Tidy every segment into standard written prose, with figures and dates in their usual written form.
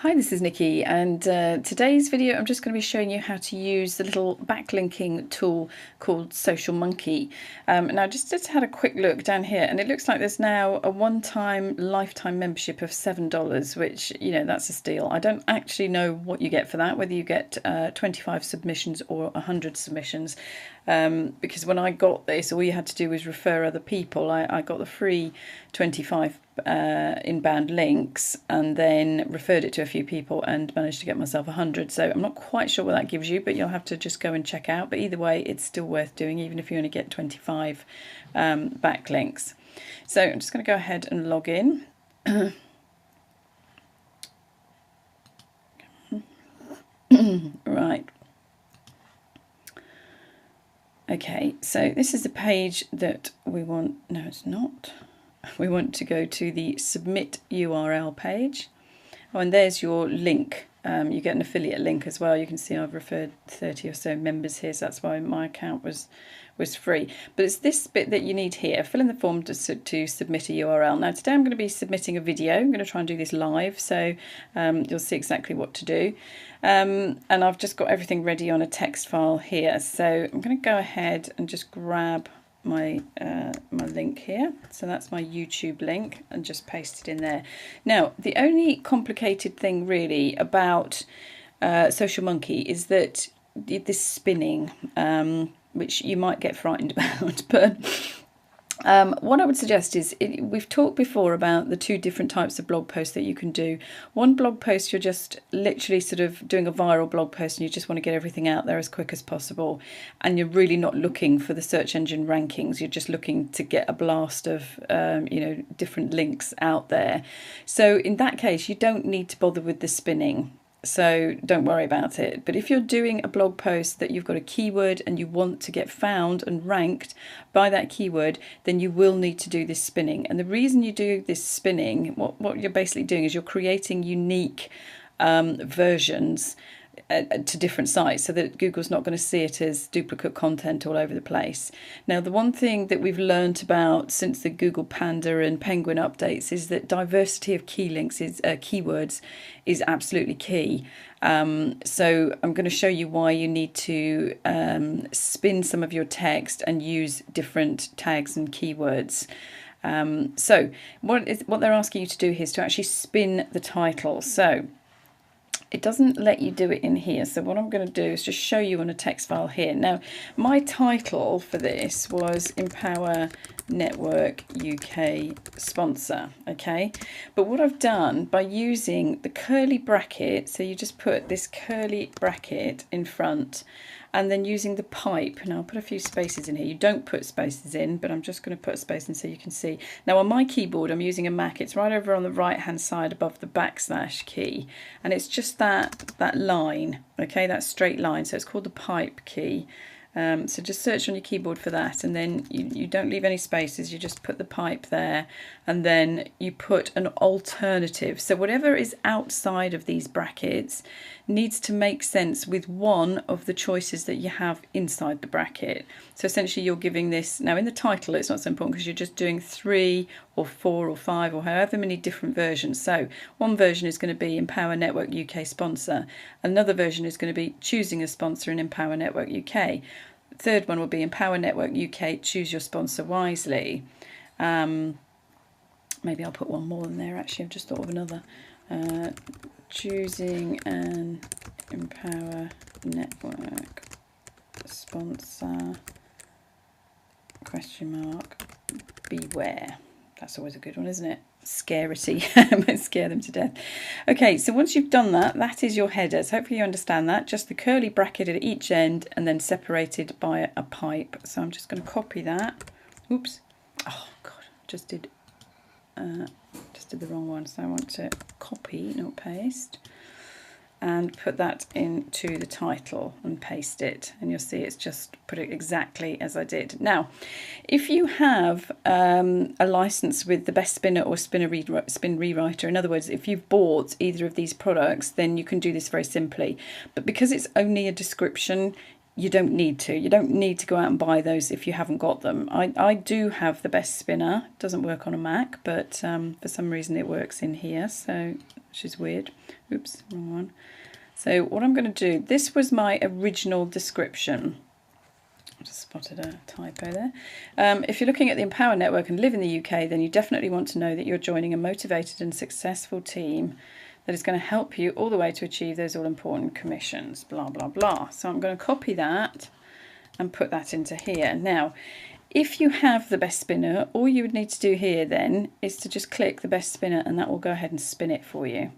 Hi, this is Nikki, and today's video I'm just going to be showing you how to use the little backlinking tool called Social Monkee. Now, just had a quick look down here, and it looks like there's now a one-time lifetime membership of $7, which, you know, that's a steal. I don't actually know what you get for that, whether you get 25 submissions or 100 submissions, because when I got this, all you had to do was refer other people. I got the free 25 inbound links and then referred it to a few people and managed to get myself 100. So I'm not quite sure what that gives you, but you'll have to just go and check out. But either way, it's still worth doing, even if you only get 25 backlinks. So I'm just going to go ahead and log in. Right. Okay, so this is the page that we want. No, it's not. We want to go to the submit URL page. Oh, and there's your link. You get an affiliate link as well. You can see I've referred 30 or so members here, so that's why my account was free. But it's this bit that you need here. Fill in the form to submit a URL. Now, today I'm going to be submitting a video. I'm going to try and do this live, so you'll see exactly what to do. And I've just got everything ready on a text file here. So I'm going to go ahead and just grab my my link here. So that's my YouTube link, and just paste it in there. Now, the only complicated thing really about Social Monkee is that this spinning, which you might get frightened about, but what I would suggest is, we've talked before about the two different types of blog posts that you can do. One blog post, you're just literally sort of doing a viral blog post and you just want to get everything out there as quick as possible, and you're really not looking for the search engine rankings. You're just looking to get a blast of different links out there. So in that case, you don't need to bother with the spinning. So don't worry about it. But if you're doing a blog post that you've got a keyword and you want to get found and ranked by that keyword, then you will need to do this spinning. And the reason you do this spinning, what you're basically doing is you're creating unique versions to different sites, so that Google's not going to see it as duplicate content all over the place. Now, the one thing that we've learned about since the Google Panda and Penguin updates is that diversity of key links is keywords is absolutely key. So I'm going to show you why you need to spin some of your text and use different tags and keywords. So what they're asking you to do here is to actually spin the title. So it doesn't let you do it in here. So what I'm going to do is just show you on a text file here. Now, my title for this was Empower Network UK Sponsor, okay? But what I've done by using the curly bracket, so you just put this curly bracket in front, and then using the pipe. Now I'll put a few spaces in here. You don't put spaces in, but I'm just going to put a space in so you can see. Now on my keyboard, I'm using a Mac. It's right over on the right hand side above the backslash key, and it's just that line, okay, that straight line. So it's called the pipe key. So just search on your keyboard for that, and then you don't leave any spaces. You just put the pipe there, and then you put an alternative. So whatever is outside of these brackets needs to make sense with one of the choices that you have inside the bracket. So essentially you're giving this, now in the title it's not so important because you're just doing 3 or 4 or 5 or however many different versions. So one version is going to be Empower Network UK Sponsor. Another version is going to be choosing a sponsor in Empower Network UK. The third one will be Empower Network UK, choose your sponsor wisely. Maybe I'll put one more in there actually, I've just thought of another. Choosing an Empower Network sponsor, question mark, beware. That's always a good one, isn't it? Scarcity, might scare them to death. Okay, so once you've done that, that is your header. So hopefully you understand that. Just the curly bracket at each end and then separated by a pipe. So I'm just going to copy that. Oops. Oh, God, just did the wrong one. So I want to copy, not paste, and put that into the title and paste it, and you'll see it's just put it exactly as I did. Now, if you have a license with the Best Spinner or Spin Rewriter, in other words, if you've bought either of these products, then you can do this very simply. But because it's only a description, you don't need to. You don't need to go out and buy those if you haven't got them. I do have the Best Spinner. It doesn't work on a Mac, but for some reason it works in here. So which is weird. Oops, wrong one. So what I'm going to do, this was my original description. I just spotted a typo there. If you're looking at the Empower Network and live in the UK, then you definitely want to know that you're joining a motivated and successful team that is going to help you all the way to achieve those all-important commissions, blah, blah, blah. So I'm going to copy that and put that into here. Now, if you have the best spinner, all you would need to do here then is to just click the best spinner and that will go ahead and spin it for you.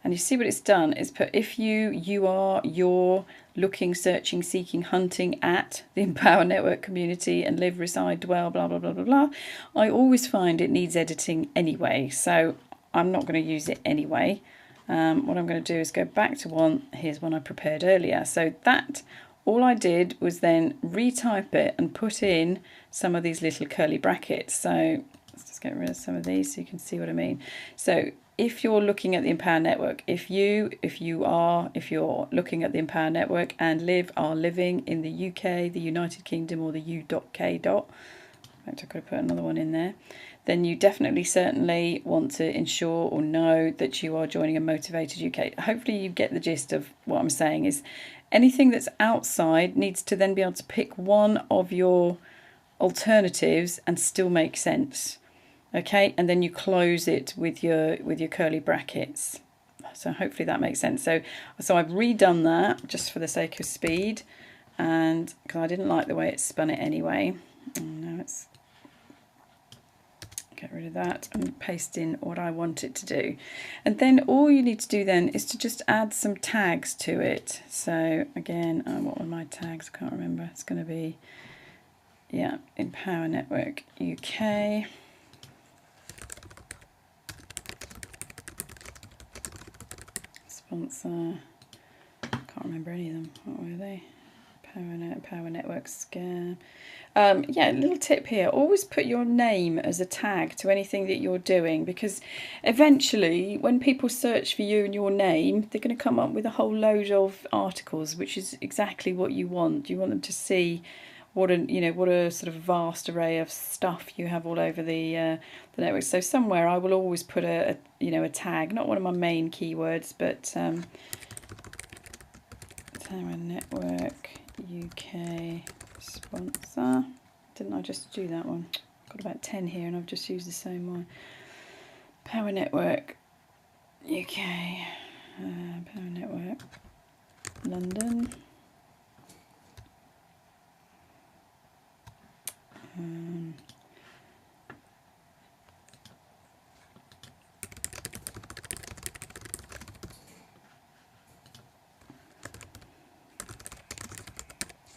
And you see what it's done is put if you're looking, searching, seeking, hunting at the Empower Network community and live, reside, dwell, blah, blah, blah, blah, blah. I always find it needs editing anyway, so I'm not going to use it anyway. What I'm going to do is go back to one. Here's one I prepared earlier. So that, all I did was then retype it and put in some of these little curly brackets. So let's just get rid of some of these so you can see what I mean. So if you're looking at the Empower Network, if you're looking at the Empower Network and are living in the UK, the United Kingdom, or the U.K. In fact, I could have put another one in there, then you definitely, certainly want to ensure or know that you are joining a motivated UK. Hopefully you get the gist of what I'm saying is anything that's outside needs to then be able to pick one of your alternatives and still make sense. Okay, and then you close it with your curly brackets. So hopefully that makes sense. So I've redone that just for the sake of speed, and because I didn't like the way it spun it anyway. Now let's get rid of that and paste in what I want it to do. And then all you need to do then is to just add some tags to it. So again, what were my tags? I can't remember. It's going to be, yeah, Empower Network UK. Sponsor, can't remember any of them. What were they? Power Network Scam. Yeah, little tip here, always put your name as a tag to anything that you're doing, because eventually when people search for you and your name, they're going to come up with a whole load of articles, which is exactly what you want. You want them to see what a sort of vast array of stuff you have all over the network. So somewhere I will always put a tag, not one of my main keywords, but Power Network UK sponsor. Didn't I just do that one? Got about 10 here and I've just used the same one. Power Network UK, Power Network London.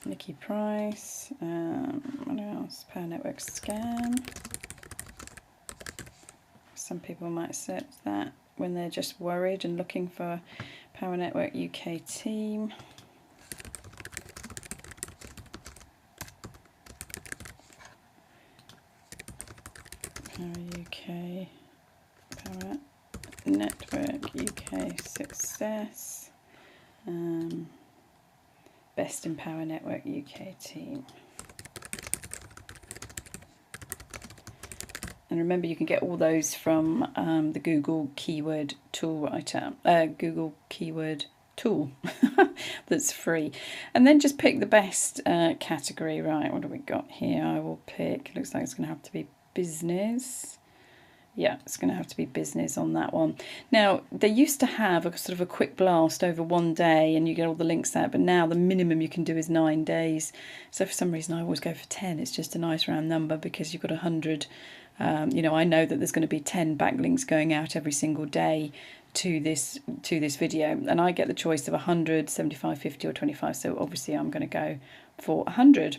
Nikki Price, what else? Power Network Scam. Some people might search that when they're just worried and looking for Power Network UK team. Power Network UK success. Best Empower Network UK team. And remember, you can get all those from the Google Keyword Tool Writer, Google Keyword Tool that's free. And then just pick the best category. Right, what do we got here? I will pick, looks like it's going to have to be business. Yeah, it's going to have to be business on that one. Now, they used to have a sort of a quick blast over one day and you get all the links out, but now the minimum you can do is 9 days. So for some reason I always go for 10. It's just a nice round number because you've got 100. I know that there's going to be 10 backlinks going out every single day to this video, and I get the choice of 100, 75, 50 or 25. So obviously I'm going to go for 100.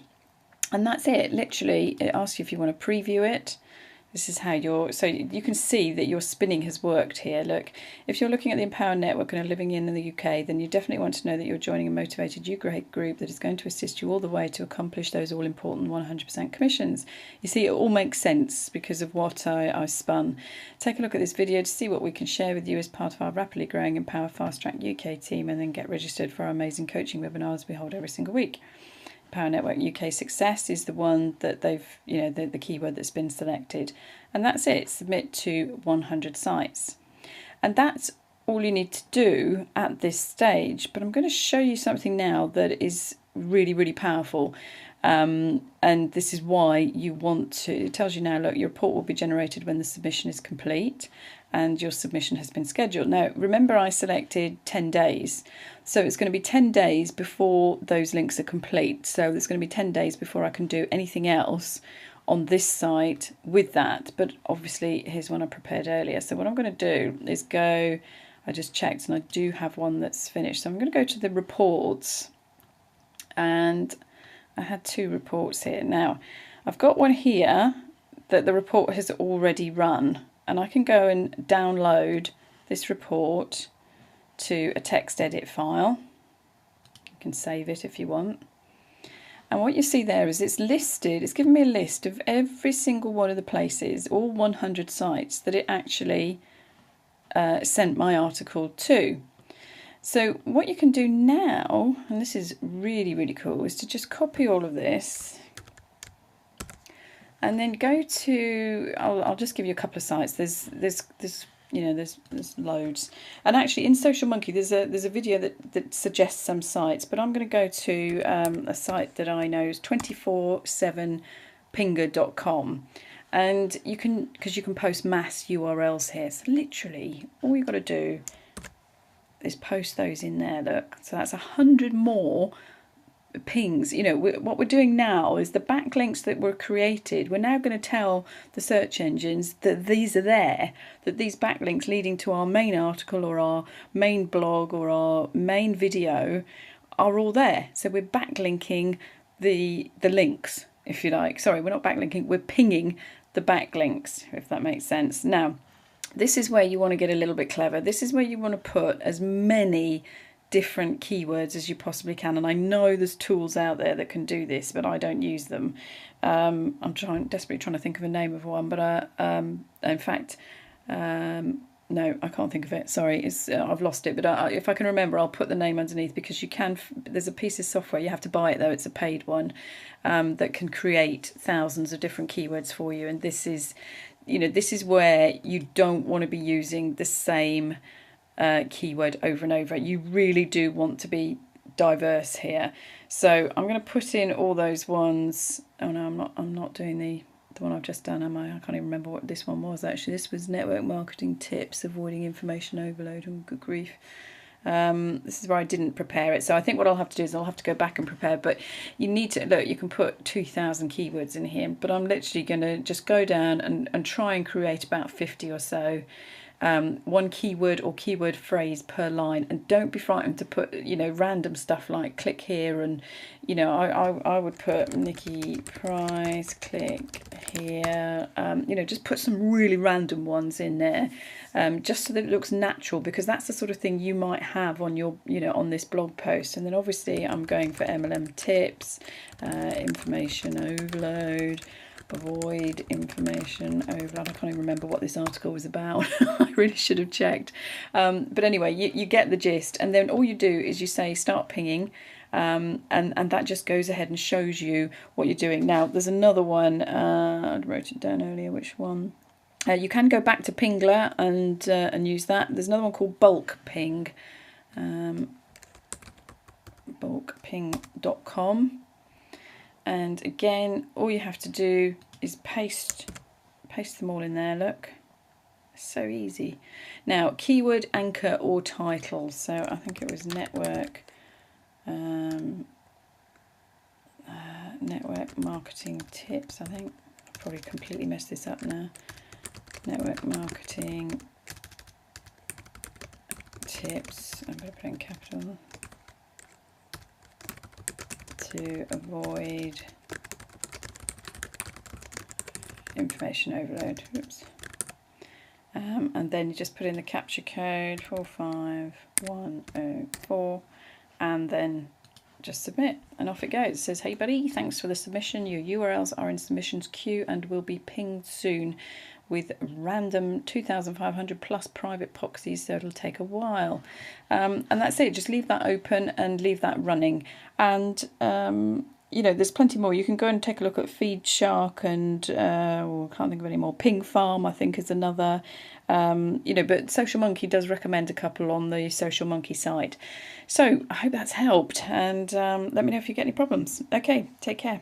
And that's it. Literally, it asks you if you want to preview it. This is how so you can see that your spinning has worked here. Look, if you're looking at the Empower Network and are living in the UK, then you definitely want to know that you're joining a motivated UK group that is going to assist you all the way to accomplish those all-important 100% commissions. You see, it all makes sense because of what I spun. Take a look at this video to see what we can share with you as part of our rapidly growing Empower Fast Track UK team, and then get registered for our amazing coaching webinars we hold every single week. Power Network UK Success is the one that they've, the keyword that's been selected. And that's it. Submit to 100 sites. And that's all you need to do at this stage. But I'm going to show you something now that is really, really powerful. And this is why you want to, it tells you now, look, your report will be generated when the submission is complete and your submission has been scheduled. Now, remember I selected 10 days. So it's going to be 10 days before those links are complete. So it's going to be 10 days before I can do anything else on this site with that. But obviously, here's one I prepared earlier. So what I'm going to do is go, I just checked and I do have one that's finished. So I'm going to go to the reports, and I had 2 reports here. Now, I've got one here that the report has already run, and I can go and download this report to a text edit file. You can save it if you want. And what you see there is it's listed, it's given me a list of every single one of the places, all 100 sites that it actually sent my article to. So what you can do now, and this is really, really cool, is to just copy all of this and then go to, I'll just give you a couple of sites. There's loads. And actually in Social Monkey, there's a video that suggests some sites, but I'm going to go to a site that I know is 247pinger.com. And you can, because you can post mass URLs here. So literally all you've got to do is post those in there. Look, so that's 100 more pings. You know, what we're doing now is the backlinks that were created, we're now going to tell the search engines that these are there, that these backlinks leading to our main article or our main blog or our main video are all there. So we're backlinking the links, if you like. Sorry, we're not backlinking, we're pinging the backlinks, if that makes sense. Now, this is where you want to get a little bit clever. This is where you want to put as many different keywords as you possibly can. And I know there's tools out there that can do this, but I don't use them. I'm desperately trying to think of a name of one, but in fact, no, I can't think of it. Sorry, I've lost it. But if I can remember, I'll put the name underneath, because you can. There's a piece of software, you have to buy it though. It's a paid one that can create thousands of different keywords for you. And this is, this is where you don't want to be using the same keyword over and over. You really do want to be diverse here. So I'm going to put in all those ones. Oh no, I'm not doing the one I've just done, am I? I can't even remember what this one was actually. This was network marketing tips, avoiding information overload. And good grief. This is where I didn't prepare it. So I think what I'll have to do is I'll have to go back and prepare. But you need to, look, you can put 2,000 keywords in here, but I'm literally going to just go down and try and create about 50 or so. One keyword or keyword phrase per line, and don't be frightened to put random stuff like click here, and I would put Nikki Price click here, just put some really random ones in there, just so that it looks natural, because that's the sort of thing you might have on your on this blog post. And then obviously I'm going for MLM tips, information overload, avoid information overload. I can't even remember what this article was about. I really should have checked. But anyway, you get the gist. And then all you do is you say start pinging, and that just goes ahead and shows you what you're doing. Now, there's another one. I wrote it down earlier. Which one? You can go back to Pingler and use that. There's another one called Bulk Ping, bulkping.com. And again, all you have to do is paste them all in there. Look, so easy. Now, keyword anchor or title. So I think it was network marketing tips. I think I've probably completely messed this up now. Network marketing tips. I'm going to put it in capital. To avoid information overload. Oops. And then you just put in the capture code 45104, and then just submit, and off it goes. It says, hey buddy, thanks for the submission. Your URLs are in submissions queue and will be pinged soon with random 2,500 plus private proxies, so it'll take a while. And that's it. Just leave that open and leave that running. And you know, there's plenty more. You can go and take a look at Feed Shark and I can't think of any more. Ping Farm, I think, is another. You know, but Social Monkee does recommend a couple on the Social Monkee site. So I hope that's helped, and let me know if you get any problems. Okay, take care.